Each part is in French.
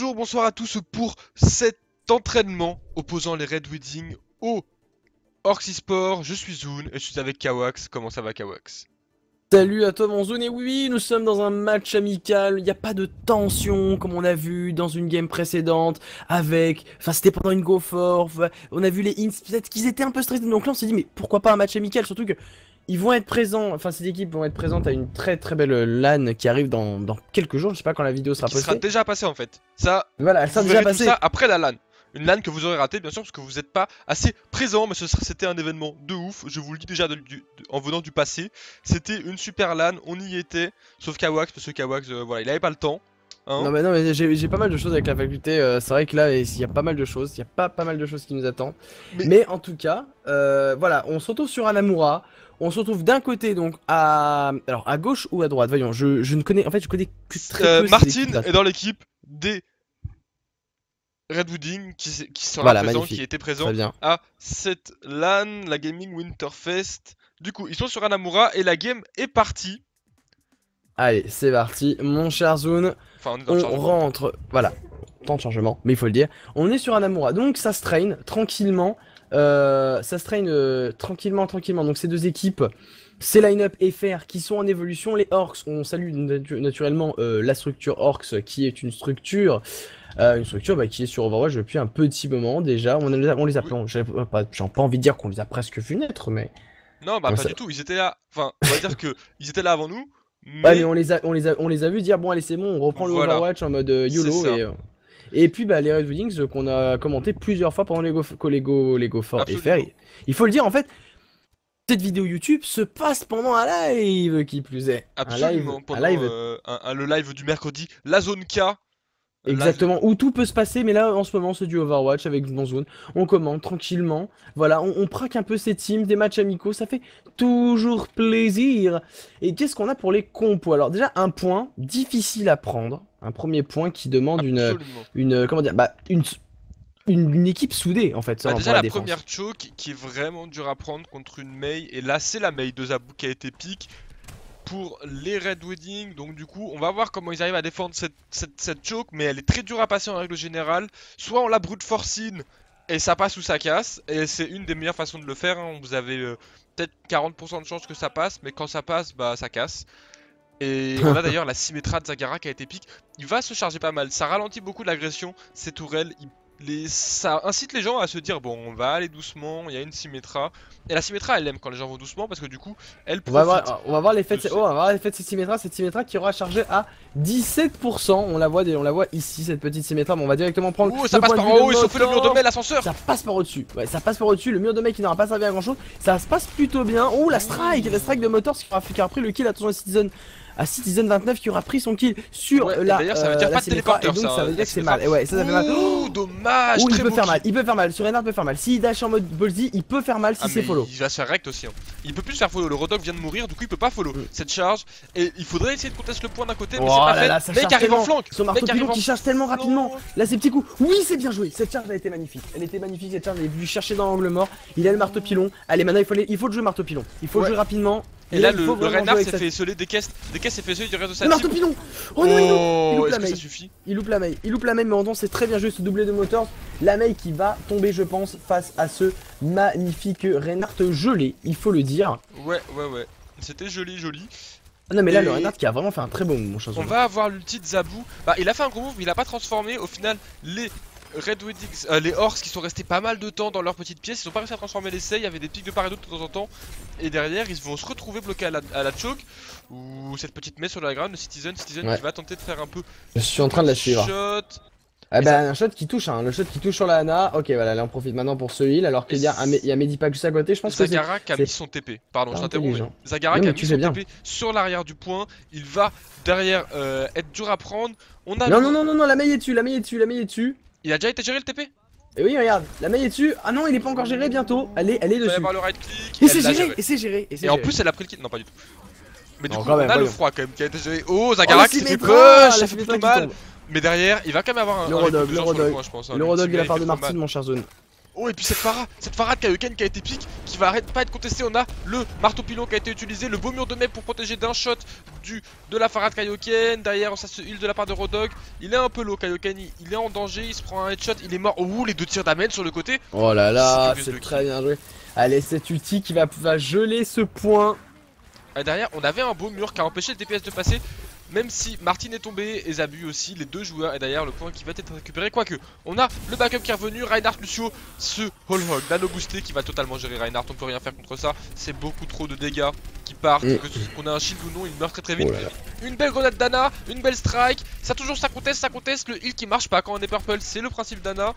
Bonjour, bonsoir à tous pour cet entraînement opposant les Red Wedding au Orcs eSport. Je suis Zoon et je suis avec Kawax. Comment ça va, Kawax? Salut à toi mon Zoon, et oui, nous sommes dans un match amical, il n'y a pas de tension comme on a vu dans une game précédente enfin c'était pendant une go for, on a vu les hints, peut-être qu'ils étaient un peu stressés, donc là on s'est dit mais pourquoi pas un match amical, surtout que ils vont être présents, enfin ces équipes vont être présentes à une très très belle LAN qui arrive dans quelques jours, je sais pas quand la vidéo sera Qui sera postée. déjà passé en fait. Ça, Voilà, elles vous sont déjà verrez tout passées. ça après la LAN. Une LAN que vous aurez ratée bien sûr parce que vous n'êtes pas assez présent, mais c'était un événement de ouf. Je vous le dis déjà en venant du passé. C'était une super LAN, on y était. Sauf Kawax, parce que Kawax, voilà, il avait pas le temps. Hein. Non mais j'ai pas mal de choses avec la faculté, c'est vrai que là il y a pas mal de choses, il y a pas mal de choses qui nous attendent. Mais en tout cas, voilà, on se retrouve sur Anamura, on se retrouve d'un côté donc alors à gauche ou à droite, voyons, je ne connais, en fait je connais que très peu ces Martin équipes-là. est dans l'équipe des Red Wooding qui sera Voilà, présent, magnifique, qui était présent très bien. à cette LAN, la Gaming Winterfest. Du coup, ils sont sur Anamura et la game est partie. Allez, c'est parti, mon cher Zoon, Enfin, on est dans le on chargement. rentre, voilà, temps de chargement, mais il faut le dire, on est sur Anamura, donc ça se traîne tranquillement, tranquillement, donc ces deux équipes, ces line-up FR qui sont en évolution, les Orcs, on salue naturellement la structure Orcs qui est une structure qui est sur Overwatch depuis un petit moment déjà, on les a j'ai pas envie de dire qu'on les a presque vu naître, mais... Non, bah pas du tout, ils étaient là. Enfin, on va dire que ils étaient là avant nous, Ouais, mais mais on les a vus dire bon allez c'est bon, on reprend le voilà, Overwatch en mode c'est YOLO ça, et puis bah les Red Wings qu'on a commenté plusieurs fois pendant les Go for FR. absolument. Il faut le dire en fait, cette vidéo YouTube se passe pendant un live qui plus est. Absolument, Un pendant live le live du mercredi, la zone K. la- exactement où tout peut se passer, mais là en ce moment c'est du Overwatch avec Bonzone. On commente tranquillement, voilà, on praque un peu ces teams, des matchs amicaux, ça fait toujours plaisir. Et qu'est-ce qu'on a pour les compos? Alors déjà un point difficile à prendre, un premier point qui demande Absolument. comment dire, une équipe soudée en fait, Bah seulement déjà pour la la défense. première choke qui est vraiment dure à prendre contre une Mei, et là c'est la Mei de Zabu qui a été pique pour les Red Wedding, donc du coup on va voir comment ils arrivent à défendre cette choke, mais elle est très dure à passer en règle générale. Soit on la brute force in et ça passe ou ça casse, et c'est une des meilleures façons de le faire, hein. Vous avez peut-être 40% de chance que ça passe, mais quand ça passe, bah ça casse. Et on a d'ailleurs la Symmetra de Zagara qui a été pique. Il va se charger pas mal, ça ralentit beaucoup l'agression, ces tourelles. Ça incite les gens à se dire bon, on va aller doucement, il y a une Symmetra. Et la Symmetra elle aime quand les gens vont doucement parce que du coup elle profite. On va voir l'effet de ce- on va voir l'effet de cette Symmetra qui aura chargé à 17%. On la voit ici, cette petite Symmetra. Bon, on va directement prendre Oh, ça le passe point de par vue en de haut, ils sont fait le mur de Motor. mai, l'ascenseur. Ça passe par au-dessus. Ouais, ça passe par au-dessus. Le mur de mec qui n'aura pas servi à grand chose. Ça se passe plutôt bien. Oh, la strike de Motors qui aura pris le kill. Attention à Citizen 29 qui aura pris son kill sur Ouais, et la d'ailleurs ça veut dire la pas de Symmetra, téléporteur et donc ça, ça veut la dire que c'est Symmetra. mal. Et ouais, ça fait mal. Ouh, dommage, Ouh, il très peut beau faire kill. mal. Il peut faire mal. Sur Reinhardt peut faire mal. S'il dash en mode Ballsy, il peut faire mal si Ah c'est mais follow. il va se faire rect aussi, hein. Il peut plus se faire follow, le Rodog vient de mourir, du coup il peut pas follow cette charge. Et il faudrait essayer de contester le point d'un côté, mais Oh c'est pas là fait. là, ça Mec charge arrive en tellement. flanc. Son marteau Mec arrive pilon en qui charge tellement flanc. rapidement. Là, ces petits coups. Oui, c'est bien joué. Cette charge, elle était magnifique. Elle était magnifique, cette charge. Elle est venue chercher dans l'angle mort. Il a le marteau pilon. Allez, maintenant, il faut le jouer marteau pilon. Il faut le Ouais. jouer rapidement. Et là, il le faut vraiment Reinhardt jouer s'est avec fait essoler des caisses s'est fait essoler du reste de sa le marteau team. pilon. Oh non, il loupe la Est-ce que ça mail. suffit? Il loupe la mail. Il loupe la mail, mais en c'est très bien joué ce doublé de Motors. La mail qui va tomber, je pense, face à ce magnifique Reinhardt gelé. Il faut le dire. Ouais. C'était joli. Ah non, mais là, Et le Reinhardt qui a vraiment fait un très bon move, mon cher. on va avoir l'ulti de Zabu. Bah, il a fait un gros move, il a pas transformé. Au final, les Red Weddings, les Orcs qui sont restés pas mal de temps dans leur petite pièce, ils ont pas réussi à transformer l'essai. Il y avait des pics de part et d'autre de temps en temps. Et derrière, ils vont se retrouver bloqués à la choke. Ou cette petite messe sur la ground, le Citizen Ouais. qui va tenter de faire un peu Je suis en train de la suivre. shot. Ah Et bah ça- un shot qui touche, hein, le shot qui touche sur la Ana. Ok, voilà, là on profite maintenant pour ce heal, alors qu'il y a il y a Medipack juste à côté. Je pense que Zagara qui a c'est mis son TP. Pardon, pas je t'interromps. intelligent. Zagara Non, qui a mais mis tu son fais bien. TP sur l'arrière du point. Il va derrière être dur à prendre. On a Non, la maille est dessus, la maille est dessus. Il a déjà été géré le TP? Et oui, regarde, la maille est dessus. Ah non, il est pas encore géré bientôt. Elle est Il va y dessus. avoir le right click. Et elle c'est l'a géré, et c'est géré, Et en plus, elle a pris le kill. Non, pas du tout. Mais du Non, coup, quand on même, a le voyons. froid quand même qui a été géré. Oh, Zagara qui s'est fait push, ça fait plutôt mal. Mais derrière, il va quand même avoir un Le replay Rodog, de le gens sur le Rodog. point, je pense, hein. Le Rodog de L'ultimate, la part il de fait trop Martin, mal. mon cher Zone. Oh, et puis cette Pharah de Kaioken qui a été pique, qui va pas être contestée. On a le marteau pilon qui a été utilisé, le beau mur de mec pour protéger d'un shot de la Pharah de Kaioken. Derrière, ça se heal de la part de Rodog. Il est un peu low, Kaioken, il est en danger, il se prend un headshot, il est mort. Oh, les deux tirs d'Amen sur le côté. Oh là là, C'est c'est très bien joué. Allez, cette ulti qui va geler ce point. Et derrière, on avait un beau mur qui a empêché le DPS de passer. Même si Martin est tombé et Zabu aussi, les deux joueurs. Et derrière, le point qui va être récupéré. Quoique, on a le backup qui est revenu. Reinhardt, Lucio, ce Whole Hog nano boosté qui va totalement gérer Reinhardt. On peut rien faire contre ça. C'est beaucoup trop de dégâts qui partent. Qu'on a un shield ou non, il meurt très vite. Oh, une belle grenade d'Anna, une belle strike. Ça toujours ça conteste. Le heal qui marche pas quand on est purple. C'est le principe d'Anna.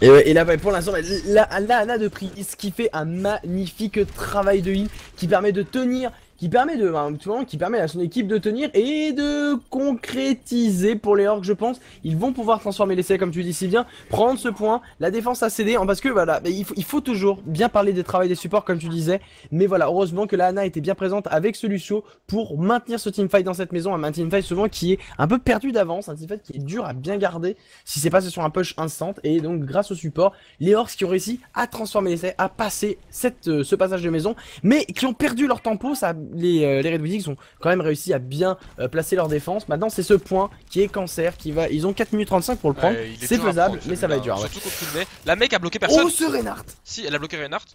Et, ouais, et là pour l'instant là Anna de prise qui fait un magnifique travail de heal qui permet de tenir, qui permet à son équipe de tenir et de concrétiser pour les orques. Je pense ils vont pouvoir transformer l'essai comme tu dis si bien, prendre ce point. La défense a cédé parce que voilà, il faut toujours bien parler des travails des supports comme tu disais. Mais voilà, heureusement que la Anna était bien présente avec ce Lucio pour maintenir ce teamfight dans cette maison. Un teamfight souvent qui est un peu perdu d'avance, un teamfight qui est dur à bien garder si c'est passé sur un push instant. Et donc grâce au support, les orques qui ont réussi à transformer l'essai, à passer ce passage de maison, mais qui ont perdu leur tempo. Les Red Wings ont quand même réussi à bien placer leur défense. Maintenant c'est ce point qui est cancer, ils ont 4 minutes 35 pour le prendre. C'est faisable, mais ça va être dur. Surtout contre une Mei. La Mei a bloqué personne. Oh, ce Reinhardt. Si, elle a bloqué Reinhardt.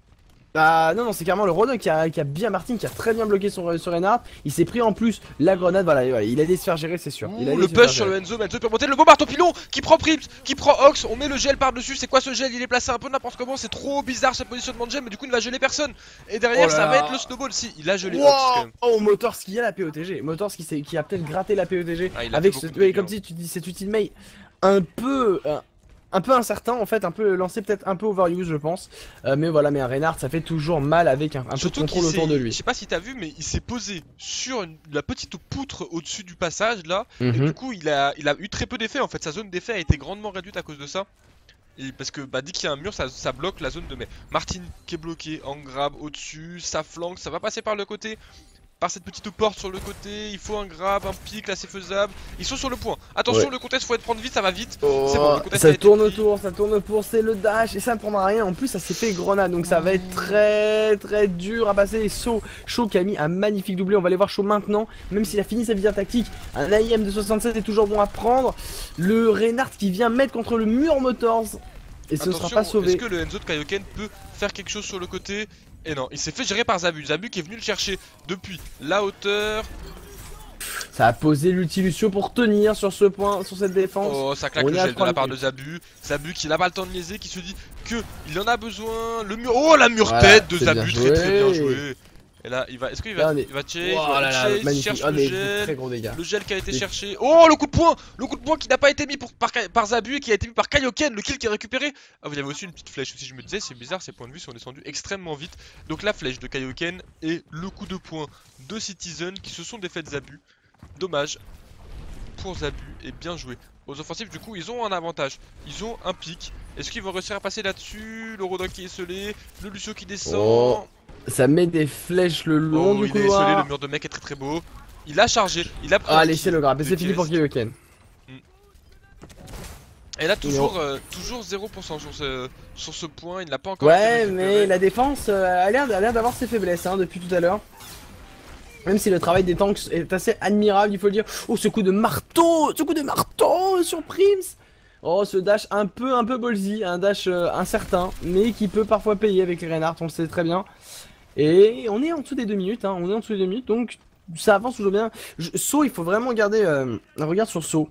Bah non, c'est carrément le Rodog qui a bien Martin, qui a très bien bloqué sur Reinhardt. Il s'est pris en plus la grenade, voilà, il a dû se faire gérer, c'est sûr. Le push sur le Enzo peut remonter, le beau marteau pilon qui prend Prips, qui prend Ox, on met le gel par dessus. C'est quoi ce gel? Il est placé un peu n'importe comment, c'est trop bizarre ce positionnement de gel, mais du coup il ne va geler personne. Et derrière ça va être le snowball. Si, il a gelé Ox quand même. Oh, Motorski a la POTG, Motorski qui a peut-être gratté la POTG avec comme tu dis, cet ulti Mei un peu incertain en fait, un peu lancé, peut-être un peu overuse je pense. Mais voilà, mais un Reinhardt ça fait toujours mal avec un peu de contrôle autour de lui. Je sais pas si t'as vu, mais il s'est posé sur la petite poutre au-dessus du passage là. Et du coup il a eu très peu d'effet en fait, sa zone d'effet a été grandement réduite à cause de ça. Et parce que dès qu'il y a un mur ça bloque la zone de Mei. Martin qui est bloqué en grab au-dessus, ça flanque, ça va passer par le côté. Par cette petite porte sur le côté, il faut un grab, un pic, là c'est faisable. Ils sont sur le point. Attention, le contest, faut être prendre vite, ça va vite. C'est bon, le contest ça tourne autour, c'est le dash et ça ne prendra rien. En plus, ça s'est fait grenade, donc ça va être très dur à passer. Shaw qui a mis un magnifique doublé, on va aller voir Shaw maintenant. Même s'il a fini sa visite tactique, un AIM de 67 est toujours bon à prendre. Le Reinhardt qui vient mettre contre le mur Motors et ce ne sera pas sauvé. Est-ce que le Enzo de Kaioken peut faire quelque chose sur le côté? Et non, il s'est fait gérer par Zabu. Zabu qui est venu le chercher depuis la hauteur. Ça a posé l'ulti Lucio pour tenir sur ce point, sur cette défense. Oh, ça claque le gel de la part de Zabu. Zabu qui n'a pas le temps de niaiser, qui se dit que il en a besoin. Le mur. Oh, la mur-tête de Zabu, très bien joué. Et là, est-ce qu'il va chase, il cherche le gel, très gros dégâts. Le gel qui a été cherché. Oh, le coup de poing qui n'a pas été mis par Zabu et qui a été mis par Kaioken, le kill qui est récupéré. Ah, vous avez aussi une petite flèche aussi, je me disais, c'est bizarre, ces points de vue sont descendus extrêmement vite. Donc la flèche de Kaioken et le coup de poing de Citizen qui se sont défaits de Zabu. Dommage pour Zabu et bien joué. Aux offensifs, du coup, ils ont un avantage. Ils ont un pic. Est-ce qu'ils vont réussir à passer là-dessus? Le Rodok qui est scellé, le Lucio qui descend. Ça met des flèches le long du couloir. Il est scellé, le mur de mec est très beau. Il a chargé, il a pris. Ah, laissez le grab, et c'est fini pour Kaioken. Et là, toujours 0% sur ce point, il n'a pas encore. Ouais, mais la défense a l'air d'avoir ses faiblesses depuis tout à l'heure. Même si le travail des tanks est assez admirable, il faut le dire. Oh, ce coup de marteau sur Prims. Oh, ce dash un peu ballsy, un dash incertain, mais qui peut parfois payer avec les Reinhardt, on le sait très bien. Et on est en dessous des 2 minutes, on est en dessous des 2 minutes, donc ça avance toujours bien. So, il faut vraiment garder un regard sur So.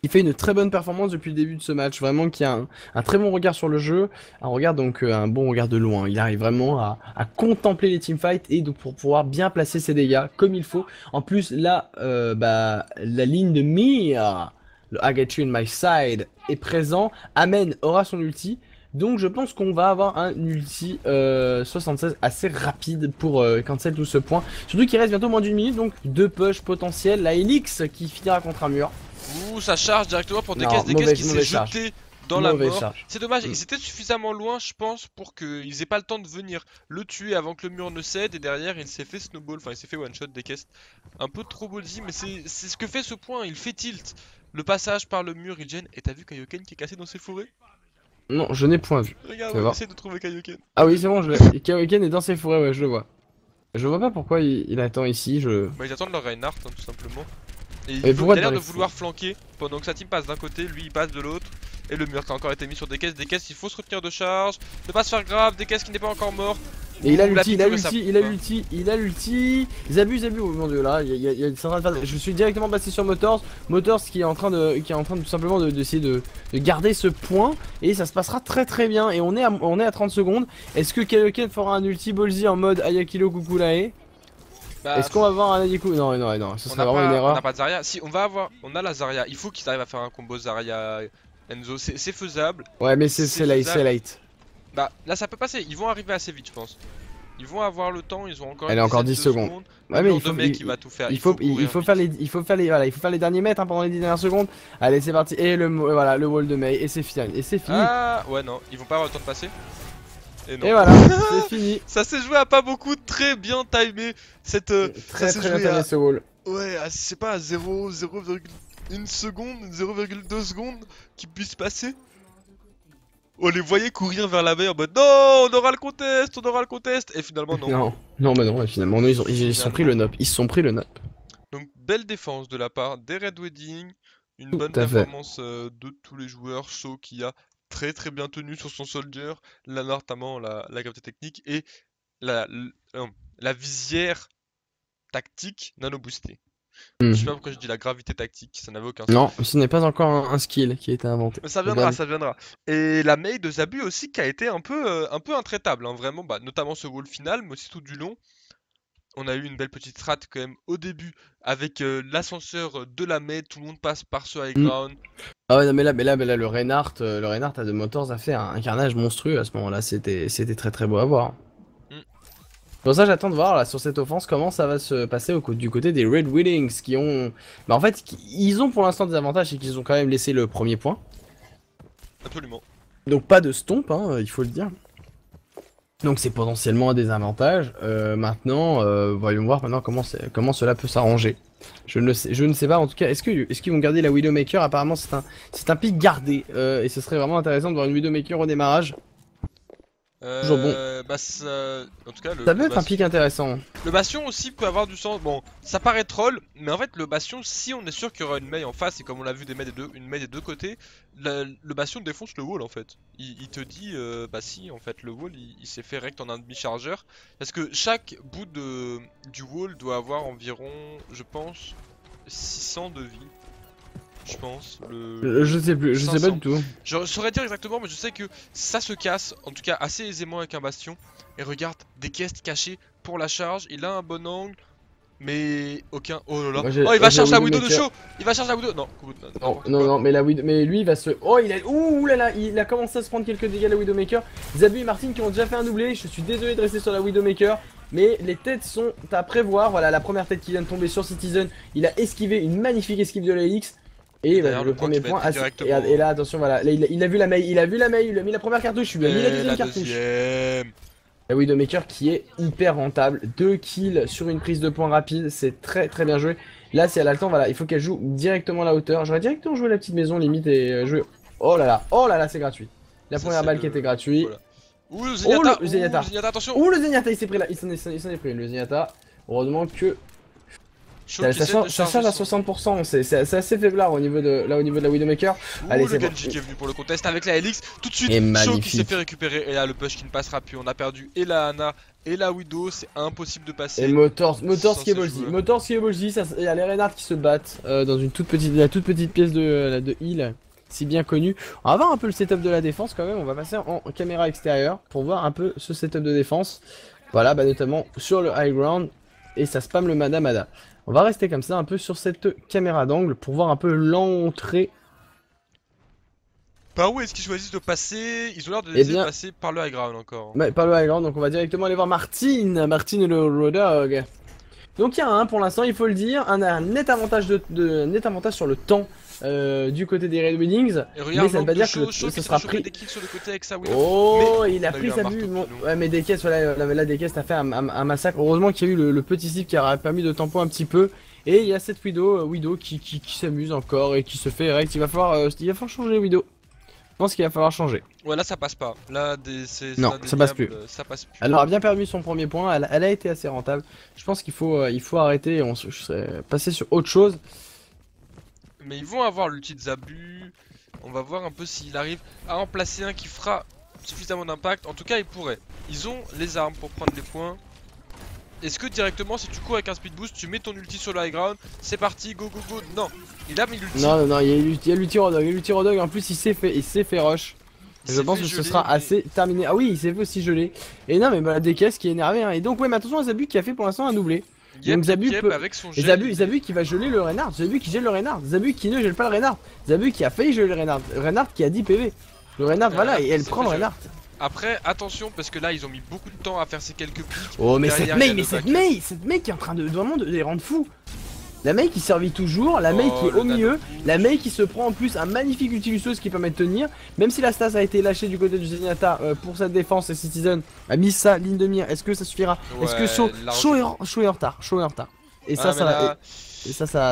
Il fait une très bonne performance depuis le début de ce match, vraiment qui a un très bon regard sur le jeu, un bon regard de loin. Il arrive vraiment à contempler les teamfights et donc pour pouvoir bien placer ses dégâts comme il faut. En plus là, la ligne de mire, le I get you in my side est présent. Amen aura son ulti. Donc je pense qu'on va avoir un ulti 76 assez rapide pour cancel tout ce point. Surtout qu'il reste bientôt moins d'une minute, donc 2 push potentiels. La Helix qui finira contre un mur. Ouh, ça charge directement pour des caisses qui s'est jeté dans la mort. C'est dommage, ils étaient suffisamment loin, je pense, pour qu'ils aient pas le temps de venir le tuer avant que le mur ne cède. Et derrière, il s'est fait snowball, enfin il s'est fait one shot des caisses. Un peu trop ballsy, mais c'est ce que fait ce point, il fait tilt. Le passage par le mur, il gêne. Et t'as vu Kaioken qui est cassé dans ses forêts? Non, je n'ai point vu. Regarde, Fais on voir. essaie de trouver Kaioken. Ah oui, c'est bon, je l'ai. Kaioken est dans ses forêts, ouais, je le vois. Je vois pas pourquoi il attend ici, je... Bah ils attendent leur Reinhardt hein, tout simplement. Et Mais pourquoi il a l'air dans de les vouloir flanquer pendant que sa team passe d'un côté, lui il passe de l'autre. Et le mur qui a encore été mis sur des caisses, il faut se retenir de charge, ne pas se faire grave, des caisses qui n'est pas encore mort. Et il a Ouh, la l'ulti, il a piqûre, ça- l'ulti, il a l'ulti, il a l'ulti. Zabu, oh mon dieu, là, c'est en train de faire... Je suis directement passé sur Motors. Motors qui est en train de tout simplement d'essayer de garder ce point. Et ça se passera très très bien. Et on est à 30 secondes. Est-ce que Kaioken fera un ulti ballsy en mode Ayakilo Kukulae? Bah, Est-ce qu'on va avoir un Ayaku? Non, non, non, ce on serait n'a vraiment une pas, on erreur. n'a pas de Zarya. Si, on a la Zarya. Il faut qu'ils arrivent à faire un combo Zarya Enzo. C'est faisable. Ouais, mais c'est late, faisable. c'est late. Bah, là ça peut passer. Ils vont arriver assez vite, je pense. Ils vont avoir le temps. Ils ont encore Elle une a encore dizaine 10 de secondes. Ouais, mais Le mur de mec, il va tout faire. il faut courir faire vite. voilà, il faut faire les derniers mètres hein, pendant les 10 dernières secondes. Allez, c'est parti. Et voilà, le wall de Mei. Et c'est fini. Et c'est fini. Ah, ouais, non. Ils vont pas avoir le temps de passer. Et non. Et voilà, c'est fini. Ça s'est joué à pas beaucoup, très bien timé. Cette, Très ça s'est très joué bien timé à, ce wall. ouais, à, je sais pas, à 0,1 seconde, 0,2 secondes qui puisse passer. On les voyait courir vers la baie en mode non, on aura le contest, on aura le contest. Et finalement, non. Non, non, bah non, finalement, non, ils se sont pris le nop. Ils se sont pris le nop. Donc, belle défense de la part des Red Wedding. Une Tout bonne à fait. performance de tous les joueurs. Shaw qui a très très bien tenu sur son soldier. Lana notamment la capacité technique et la visière tactique nano boostée. Je sais pas pourquoi je dis la gravité tactique, ça n'avait aucun sens. Non, ce n'est pas encore un skill qui a été inventé. Mais ça viendra, ça viendra. Et la Mei de Zabu aussi qui a été un peu intraitable, hein, vraiment, bah, notamment ce wall final, mais aussi tout du long. On a eu une belle petite strat quand même au début avec l'ascenseur de la Mei, tout le monde passe par ce high ground. Ah ouais, non, mais là, le Reinhardt à The Motors a fait un carnage monstrueux à ce moment-là. C'était très très beau à voir. Mm. Pour ça, j'attends de voir là sur cette offense comment ça va se passer du côté des Red Weddings qui ont. Bah, en fait, ils ont pour l'instant des avantages, c'est qu'ils ont quand même laissé le premier point. Absolument. Donc, pas de stomp, hein, il faut le dire. Donc, c'est potentiellement un désavantage. Maintenant, voyons voir maintenant comment cela peut s'arranger. Je ne sais pas, en tout cas, est-ce qu'ils vont garder la Widowmaker? Apparemment, c'est un pick gardé. Et ce serait vraiment intéressant de voir une Widowmaker au démarrage. Toujours bon. Bah, en tout cas, Ça peut être un pick intéressant. le bastion aussi peut avoir du sens. Bon, ça paraît troll, mais en fait, le bastion, si on est sûr qu'il y aura une Mei en face, et comme on l'a vu une Mei des deux côtés, le bastion défonce le wall en fait. Il te dit, bah si, en fait, le wall il s'est fait rect en un demi-chargeur. Parce que chaque bout du wall doit avoir environ, je pense, 600 de vie. Je pense. Je sais plus, je sais pas 500. du tout. Je saurais dire exactement, mais je sais que ça se casse, en tout cas assez aisément avec un bastion. Et regarde, des caisses cachées pour la charge. Il a un bon angle, mais aucun. Oh là là. Oh, il va charger la Widow de chaud. Il va charger la Widow. Non, Non, mais mais lui il va se. Oh, ouh là là, il a commencé à se prendre quelques dégâts la Widowmaker. Zabu et Martin qui ont déjà fait un doublé. Je suis désolé de rester sur la Widowmaker. Mais les têtes sont à prévoir. Voilà, la première tête qui vient de tomber sur Citizen. Il a esquivé une magnifique esquive de la LX. Et bah, le premier point, et là attention, voilà, là, il a vu la Mei, il a mis la première cartouche, il lui a mis la deuxième cartouche. La Widowmaker qui est hyper rentable, 2 kills sur une prise de points rapide, c'est très très bien joué. Là si elle a le temps, voilà, il faut qu'elle joue directement à la hauteur. J'aurais directement joué la petite maison limite et jouer. Oh là là, c'est gratuit. La première balle qui était gratuite. Voilà. Ouh le Zenyatta, Zenyatta. Attention. Ouh le Zenyatta, il s'est pris là, il s'en est pris le Zenyatta. Heureusement que ça charge à 60%, c'est assez faiblard au niveau de la Widowmaker. Allez, le Genji qui est venu pour le contest avec la Helix. Tout de suite, Shaw qui s'est fait récupérer. Et là, le push qui ne passera plus. On a perdu et la Ana et la Widow. C'est impossible de passer. Et Motors qui est ballsy. Il y a les Reinhardt qui se battent dans une toute petite pièce de heal. Si bien connu. On va voir un peu le setup de la défense quand même. On va passer en caméra extérieure pour voir un peu ce setup de défense. Voilà, bah notamment sur le high ground. Et ça spam le Mada. On va rester comme ça un peu sur cette caméra d'angle pour voir un peu l'entrée. Par où est-ce qu'ils choisissent de passer? Ils ont l'air de laisser passer par le high ground encore. Ouais, par le high ground, donc on va directement aller voir Martin le Road Dog. Donc il y a un pour l'instant, il faut le dire, un net avantage sur le temps du côté des Red Weddings. Mais ça ne veut pas dire que ce sera pris. Des kills sur le côté avec sa oh, il a pris sa vue. Ouais, mais des caisses, voilà, là des caisses, t'as fait un massacre. Heureusement qu'il y a eu le petit slip qui aura permis de tempo un petit peu. Et il y a cette Widow qui s'amuse encore et qui se fait erect. Il va falloir changer Widow. pense qu'il va falloir changer. Ouais, là ça passe pas. Là, Non, ça passe plus. Ça passe plus. Elle aura bien perdu son premier point, elle a été assez rentable. Je pense qu'il faut, il faut arrêter et je serais passé sur autre chose. Mais ils vont avoir l'ulti de Zabu. On va voir un peu s'il arrive à en placer un qui fera suffisamment d'impact. En tout cas, ils pourraient. Ils ont les armes pour prendre les points. Est-ce que directement, si tu cours avec un speed boost, tu mets ton ulti sur le high ground, c'est parti, go go go. Non, il a mis l'ulti. Non, il y a l'ulti Rodog. L'ulti Rodog, en plus, il s'est fait rush. Je pense que ce sera assez terminé. Ah oui, il s'est fait aussi geler. Et non, mais bah, des caisses qui est énervé. Hein. Et donc, ouais, mais attention à Zabu qui a fait pour l'instant un doublé. Donc Zabu peut... avec son Et Zabu qui va geler le Reinhardt. Zabu qui gèle le Reinhardt. Zabu qui ne gèle pas le Reinhardt. Zabu qui a failli geler le Reinhardt. Reinhardt qui a 10 PV. Le Reinhardt, voilà, et elle prend le Reinhardt. Après, attention, parce que là, ils ont mis beaucoup de temps à faire ces quelques pics. Oh, mais cette Mei qui est en train de vraiment de les rendre fous. La Mei qui servit toujours, la Mei qui est au milieu, la Mei qui se prend en plus un magnifique ulti qui permet de tenir. Même si la stas a été lâchée du côté du Zenyatta pour sa défense, et Citizen a mis sa ligne de mire. Est-ce que ça suffira? Est-ce que Shaw est en retard? Et ça,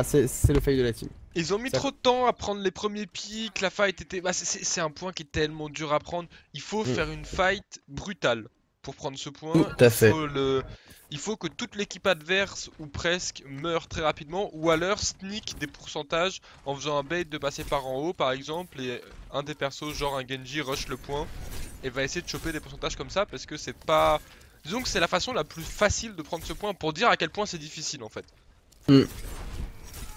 c'est le fail de la team. Ils ont mis trop de temps à prendre les premiers pics, la fight était... Bah, c'est un point qui est tellement dur à prendre. Il faut faire une fight brutale pour prendre ce point. Tout à fait. Il faut que toute l'équipe adverse, ou presque, meure très rapidement, ou alors sneak des pourcentages en faisant un bait de passer par en haut par exemple, et un des persos, genre un Genji, rush le point, et va essayer de choper des pourcentages comme ça, parce que c'est pas... Disons que c'est la façon la plus facile de prendre ce point, pour dire à quel point c'est difficile en fait.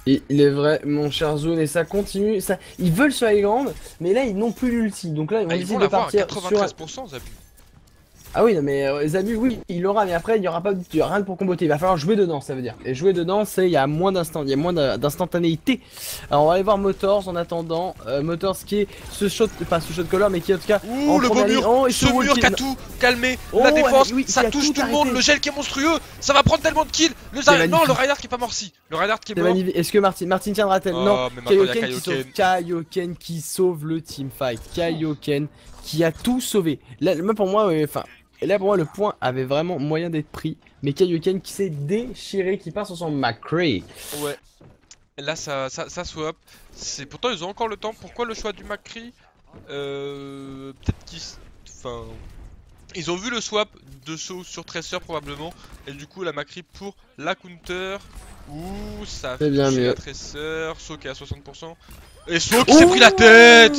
Il est vrai, mon cher Zone, et ça continue. Ils veulent se high ground, mais là ils n'ont plus l'ulti. Donc là ils vont ils essayer vont de partir à 93% Zabu. Ah oui, non, mais Zabu, oui, il l'aura, mais après il n'y aura pas rien pour comboter. Il va falloir jouer dedans, ça veut dire. Et jouer dedans, c'est il y a moins d'instantanéité. Alors on va aller voir Motors en attendant. Motors qui est ce shot caller, mais qui en tout cas. Ouh, le beau mur, ce mur qui a tout calmé, la défense, ça touche tout le monde, le gel qui est monstrueux, ça va prendre tellement de kills. Non, le Reinhardt qui est pas morci, le Reinhardt qui est mort. Est-ce que Martin tiendra-t-elle? Non, Kaioken qui sauve le teamfight. Kaioken qui a tout sauvé. Là, pour moi, le point avait vraiment moyen d'être pris. Mais Kaioken qui s'est déchiré, qui passe sur son McCree. Ouais. Et là, ça swap. Pourtant, ils ont encore le temps. Pourquoi le choix du McCree? Peut-être qu'ils... Enfin... Ils ont vu le swap de Shaw sur Tracer probablement. Et du coup, la McCree pour la counter. Ouh, ça fait bien mieux. La Tracer. Shaw qui est à 60%. Et Shaw qui s'est pris la tête.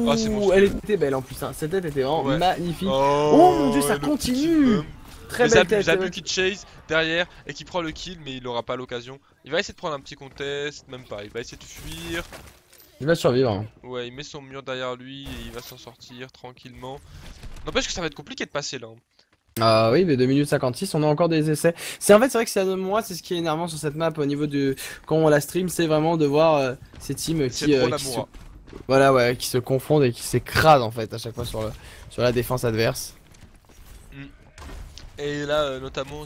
Oh, c'est bon. Elle était belle en plus, hein. Cette tête était vraiment magnifique. Oh mon dieu, ça continue. Très belle tête. Zabu qui chase derrière et qui prend le kill, mais il aura pas l'occasion. Il va essayer de prendre un petit contest, même pas. Il va essayer de fuir. Il va survivre. Hein. Ouais, il met son mur derrière lui et il va s'en sortir tranquillement. N'empêche que ça va être compliqué de passer là. Ah oui, mais 2 minutes 56, on a encore des essais. C'est vrai que moi, c'est ce qui est énervant sur cette map au niveau de quand on la stream, c'est vraiment de voir ces teams qui se confondent et qui s'écrasent en fait à chaque fois sur la défense adverse. Et là, notamment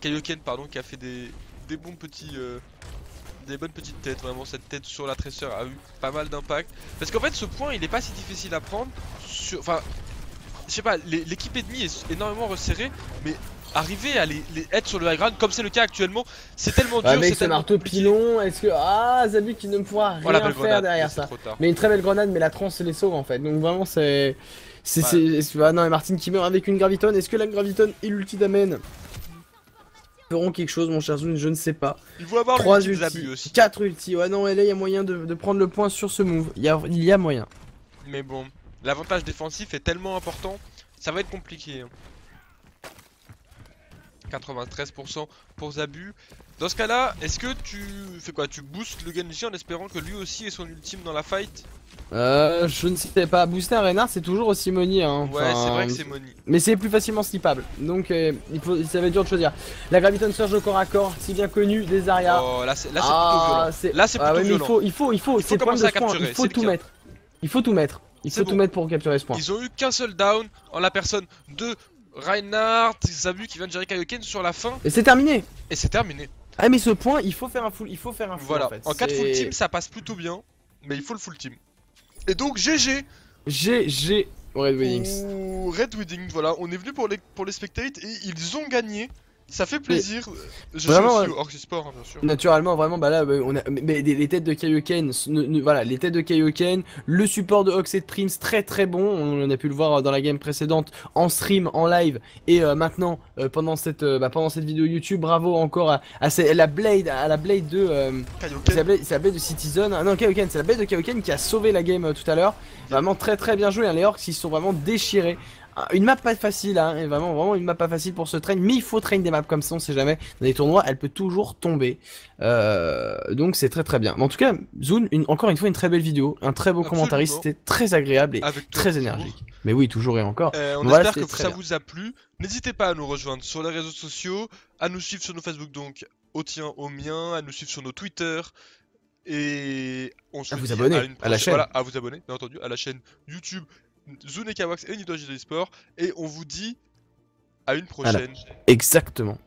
Kaioken pardon, qui a fait des bons petits des bonnes petites têtes. Vraiment, cette tête sur la Tracer a eu pas mal d'impact. Parce qu'en fait, ce point, il est pas si difficile à prendre. Enfin, je sais pas, l'équipe ennemie est énormément resserrée, mais arriver à être sur le high ground comme c'est le cas actuellement, c'est tellement dur. Avec ce marteau pilon, est-ce que Zabu qui ne pourra rien faire derrière ça. Mais une très belle grenade, mais la tronche les sauve en fait. Donc vraiment c'est non, et Martin qui meurt avec une graviton. Est-ce que la graviton et l'ulti d'Amen feront quelque chose, mon cher Zoon? Je ne sais pas. Il faut avoir 3 ultis aussi. 4 ultis. Ouais, non, et là il y a moyen de prendre le point sur ce move. Il y a moyen. Mais bon, l'avantage défensif est tellement important, ça va être compliqué. 93% pour Zabu. Dans ce cas là, est-ce que tu fais quoi? Tu boostes le Genji en espérant que lui aussi ait son ultime dans la fight? Je ne sais pas. Booster un Reinhardt c'est toujours aussi money hein. Ouais, c'est vrai que c'est money. Mais c'est plus facilement snippable. Donc ça va être dur de choisir. La Graviton Surge au corps à corps, si bien connu des Zarya. Oh là c'est plutôt violent. Là c'est plutôt violent. Il faut c'est commencer à capturer. Il faut tout mettre. Il faut tout mettre. Il faut tout mettre pour capturer ce point. Ils ont eu qu'un seul down en la personne de Reinhardt, Zabu qui vient de gérer Kaioken sur la fin. Et c'est terminé. Et c'est terminé. Ah mais ce point, il faut faire un full, voilà. en fait. En 4 full team, ça passe plutôt bien, mais il faut le full team. Et donc GG Red Weddings. Red Weddings, voilà, on est venu pour les spectates et ils ont gagné. Ça fait plaisir. Je joue Vraiment, aussi au Orc Sport, hein, bien sûr. naturellement, vraiment, bah là, on a mais les têtes de Kaioken, voilà, les têtes de Kaioken, le support de Oxed Prince, très très bon. On a pu le voir dans la game précédente, en stream, en live, et maintenant pendant cette vidéo YouTube. Bravo encore à la Blade de, Kaioken. c'est la Blade de Citizen. Ah non, Kaioken, c'est la Blade de Kaioken qui a sauvé la game tout à l'heure. Vraiment très très bien joué. Hein, les Orcs, ils se sont vraiment déchirés. Une map pas facile, hein, et vraiment une map pas facile pour se train, mais il faut train des maps comme ça, on sait jamais. Dans les tournois, elle peut toujours tomber. Donc c'est très très bien. Mais en tout cas, Zune, encore une fois, une très belle vidéo, un très beau commentariste, Absolument. c'était très agréable et Avec toi, très toujours. énergique. Mais oui, toujours et encore. On Donc voilà, espère c'était que très ça bien. vous a plu. N'hésitez pas à nous rejoindre sur les réseaux sociaux, à nous suivre sur nos Facebook, donc au tien, au mien, à nous suivre sur nos Twitter. Et on se À vous dit abonner à une à la prochaine. chaîne. Voilà, à vous abonner, bien entendu, à la chaîne YouTube Zune et Kawax et Nito Sport. Et on vous dit à une Voilà. prochaine. Exactement.